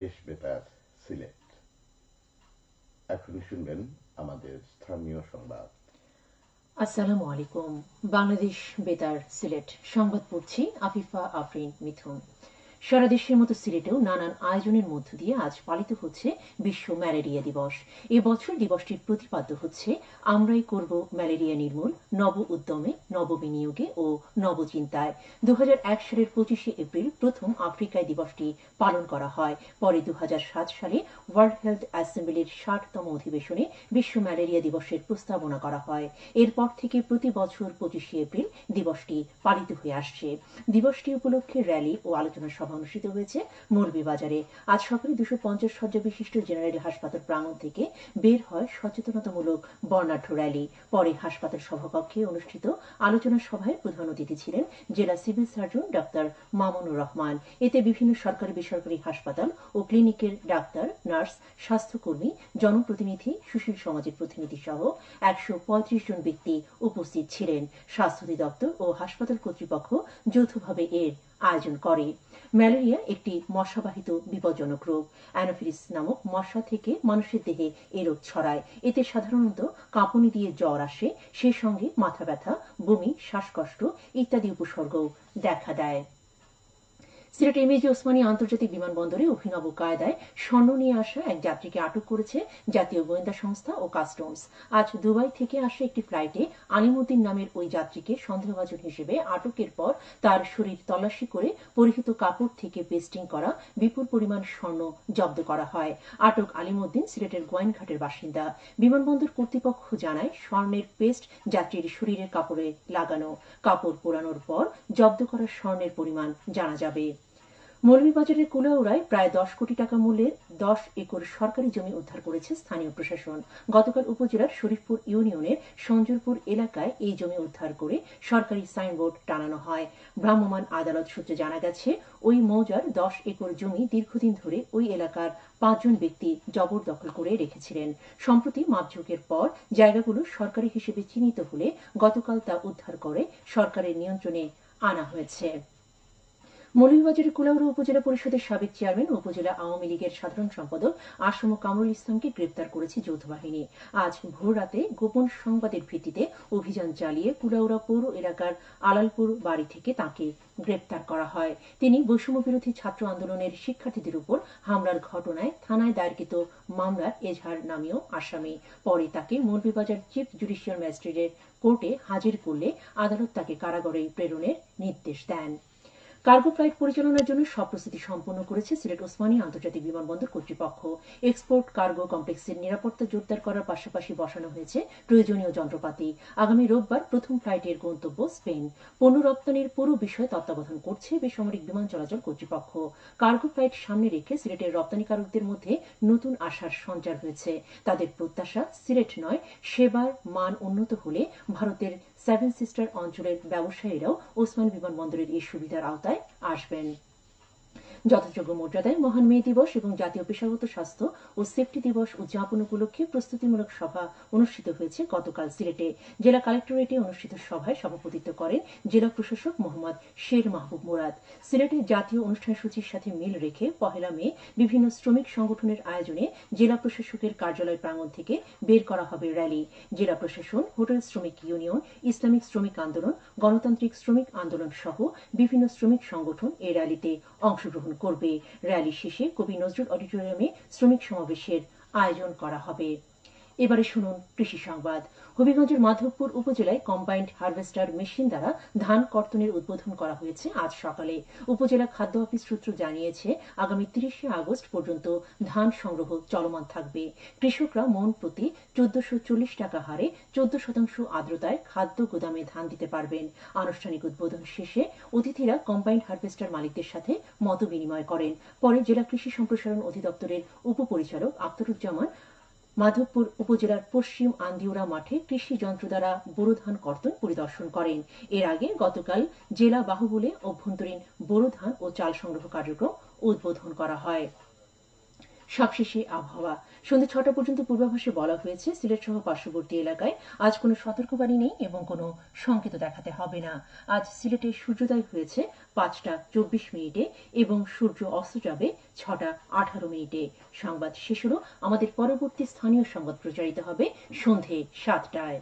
দেশ বেতার সিলেট। এখন শুনবেন আমাদের স্থানীয় সংবাদ। আসসালামু আলাইকুম। বাংলাদেশ বেতার সিলেট সংবাদ পড়ছি আফিফা আফরিন মিথুন। সারা দেশের মতো সিলেটেও নানান আয়োজনের মধ্য দিয়ে আজ পালিত হচ্ছে বিশ্ব ম্যালেরিয়া দিবস। এবছর দিবসটির প্রতিপাদ্য হচ্ছে আমরাই করব ম্যালেরিয়া নির্মূল, নব উদ্যমে, নব বিনিয়োগে ও নবচিন্তায়। 2001 সালের 25শে এপ্রিল প্রথম আফ্রিকায় দিবসটি পালন করা হয়। পরে 2007 সালে ওয়ার্ল্ড হেলথ অ্যাসেম্বলির 60তম অধিবেশনে বিশ্ব ম্যালেরিয়া দিবসের প্রস্তাবনা করা হয়। এরপর থেকে প্রতি বছর 25শে এপ্রিল দিবসটি পালিত হয়ে আসছে। দিবসটি উপলক্ষে র্যালি ও আলোচনা সভা অনুষ্ঠিত হয়েছে মৌলভীবাজারে। আজ সকালে 250 শয্যা বিশিষ্ট জেনারেল হাসপাতাল প্রাঙ্গণ থেকে বের হয় সচেতনতামূলক বর্ণাঢ্য র্যালি। পরে হাসপাতাল সভাকক্ষে অনুষ্ঠিত আলোচনা সভায় প্রধান অতিথি ছিলেন জেলা civil surgeon doctor Mamunur Rahman. এতে বিভিন্ন সরকারি বেসরকারি হাসপাতাল ও ক্লিনিকের ডাক্তার, নার্স, স্বাস্থ্যকর্মী, জনপ্রতিনিধি, সুশীল সমাজের প্রতিনিধি সহ 135 জন ব্যক্তি উপস্থিত ছিলেন। স্বাস্থ্য অধিদপ্তর ও হাসপাতাল কর্তৃপক্ষ যৌথভাবে এর আয়োজন করে। ম্যালেরিয়া একটি মশাবাহিত বিপজ্জনক রোগ। অ্যানোফিলিস নামক মশা থেকে মানুষের দেহে এ রোগ ছড়ায়। এতে সাধারণত কাঁপুনি দিয়ে জ্বর আসে, সেই সঙ্গে মাথা ব্যথা, বমি, শ্বাসকষ্ট ইত্যাদি উপসর্গও দেখা দেয়। সিলেট এমএজি ওসমানী আন্তর্জাতিক বিমানবন্দরে অভিনব কায়দায় স্বর্ণ নিয়ে আসা এক যাত্রীকে আটক করেছে জাতীয় গোয়েন্দা সংস্থা ও কাস্টমস। আজ দুবাই থেকে আসা একটি ফ্লাইটে আলিমুদ্দিন নামের ওই যাত্রীকে সন্দেহভাজন হিসেবে আটকের পর তার শরীর তল্লাশি করে পরিহিত কাপড় থেকে পেস্টিং করা বিপুল পরিমাণ স্বর্ণ জব্দ করা হয়। আটক আলিমুদ্দিন সিলেটের গোয়াইনঘাটের বাসিন্দা। বিমানবন্দর কর্তৃপক্ষ জানায়, স্বর্ণের পেস্ট যাত্রীর শরীরের কাপড়ে লাগানো। কাপড় পোড়ানোর পর জব্দ করা স্বর্ণের পরিমাণ জানা যাবে। মৌলভীবাজারের কুলাউড়ায় প্রায় 10 কোটি টাকা মূল্যের 10 একর সরকারি জমি উদ্ধার করেছে স্থানীয় প্রশাসন। গতকাল উপজেলার শরীফপুর ইউনিয়নের সঞ্জুরপুর এলাকায় এই জমি উদ্ধার করে সরকারি সাইনবোর্ড টানানো হয়। ভ্রাম্যমাণ আদালত সূত্রে জানা গেছে, ওই মৌজার 10 একর জমি দীর্ঘদিন ধরে ওই এলাকার 5 জন ব্যক্তি জবরদখল করে রেখেছিলেন। সম্প্রতি মাপঝোঁকের পর জায়গাগুলো সরকারি হিসেবে চিহ্নিত হলে গতকাল তা উদ্ধার করে সরকারের নিয়ন্ত্রণে আনা হয়েছে। মৌলভীবাজারের কুলাউড়া উপজেলা পরিষদের সাবেক চেয়ারম্যান ও উপজেলা আওয়ামী লীগের সাধারণ সম্পাদক আসম কামরুল ইসলামকে গ্রেপ্তার করেছে যৌথ বাহিনী। আজ ভোররাতে গোপন সংবাদের ভিত্তিতে অভিযান চালিয়ে কুলাউড়া পৌর এলাকার আলালপুর বাড়ি থেকে তাঁকে গ্রেপ্তার করা হয়। তিনি বৈষম্যবিরোধী ছাত্র আন্দোলনের শিক্ষার্থীদের উপর হামলার ঘটনায় থানায় দায়েরকৃত মামলার এজাহার নামীয় আসামি। পরে তাকে মৌলভীবাজার চিফ জুডিশিয়াল ম্যাজিস্ট্রেটের কোর্টে হাজির করলে আদালত তাকে কারাগারে প্রেরণের নির্দেশ দেন। কার্গো ফ্লাইট পরিচালনার জন্য সব প্রস্তুতি সম্পন্ন করেছে সিলেট ওসমানী আন্তর্জাতিক বিমানবন্দর কর্তৃপক্ষ। এক্সপোর্ট কার্গো কমপ্লেক্সের নিরাপত্তা জোরদার করার পাশাপাশি বসানো হয়েছে প্রয়োজনীয় যন্ত্রপাতি। আগামী রোববার প্রথম ফ্লাইটের গন্তব্য স্পেন। পণ্য রপ্তানির পুরো বিষয় তত্ত্বাবধান করছে বেসামরিক বিমান চলাচল কর্তৃপক্ষ। কার্গো ফ্লাইট সামনে রেখে সিলেটের রপ্তানিকারকদের মধ্যে নতুন আশার সঞ্চার হয়েছে। তাদের প্রত্যাশা, সিলেট নয়, সেবার মান উন্নত হলে ভারতের 7 সিস্টার অঞ্চলের ব্যবসায়ীরাও ওসমানী বিমানবন্দরের এই সুবিধার আওতায় আসবেন। যথাযোগ্য মর্যাদায় মহান মে দিবস এবং জাতীয় পেশাগত স্বাস্থ্য ও সেফটি দিবস উদযাপন উপলক্ষে প্রস্তুতিমূলক সভা অনুষ্ঠিত হয়েছে গতকাল সিলেটে। জেলা কালেক্টরেটে অনুষ্ঠিত সভায় সভাপতিত্ব করেন জেলা প্রশাসক মোহাম্মদ শের মাহবুব মুরাদ। সিলেটে জাতীয় অনুষ্ঠানসূচির সাথে মিল রেখে পহেলা মে বিভিন্ন শ্রমিক সংগঠনের আয়োজনে জেলা প্রশাসকের কার্যালয় প্রাঙ্গণ থেকে বের করা হবে র্যালি। জেলা প্রশাসন, হোটেল শ্রমিক ইউনিয়ন, ইসলামিক শ্রমিক আন্দোলন, গণতান্ত্রিক শ্রমিক আন্দোলন সহ বিভিন্ন শ্রমিক সংগঠন এই র্যালিতে অংশগ্রহণ করবে। র্যালি শেষে কবি নজরুল অডিটোরিয়ামে শ্রমিক সমাবেশের আয়োজন করা হবে। এবারে শুনুন কৃষি সংবাদ। হবিগঞ্জের মাধবপুর উপজেলায় কম্বাইন্ড হারভেস্টার মেশিন দ্বারা ধান কর্তনের উদ্বোধন করা হয়েছে আজ সকালে। উপজেলা খাদ্য অফিস সূত্র জানিয়েছে, আগামী 30শে আগস্ট পর্যন্ত ধান সংগ্রহ চলমান থাকবে। কৃষকরা মন প্রতি 1440 টাকা হারে 14% আর্দ্রতায় খাদ্য গুদামে ধান দিতে পারবেন। আনুষ্ঠানিক উদ্বোধন শেষে অতিথিরা কম্বাইন্ড হারভেস্টার মালিকদের সাথে মত বিনিময় করেন। পরে জেলা কৃষি সম্প্রসারণ অধিদপ্তরের উপপরিচালক আখতারুজ্জামান মাধবপুর উপজেলার পশ্চিম আন্দিউরা মাঠে কৃষি যন্ত্র দ্বারা বোরো ধান কর্তন পরিদর্শন করেন। এর আগে গতকাল জেলা বাহুবলে অভ্যন্তরীণ বোরো ধান ও চাল সংগ্রহ কার্যক্রম উদ্বোধন করা হয়। সবশেষে আবহাওয়া। সন্ধ্যে 6টা পর্যন্ত পূর্বাভাসে বলা হয়েছে সিলেট সহ পার্শ্ববর্তী এলাকায় আজ কোনো সতর্কবাণী নেই এবং কোনো সংকেত দেখাতে হবে না। আজ সিলেটে সূর্যোদয় হয়েছে 5টা 24 মিনিটে এবং সূর্য অস্ত যাবে 6টা 18 মিনিটে। সংবাদ শেষ হলো। আমাদের পরবর্তী স্থানীয় সংবাদ প্রচারিত হবে সন্ধে 7টায়।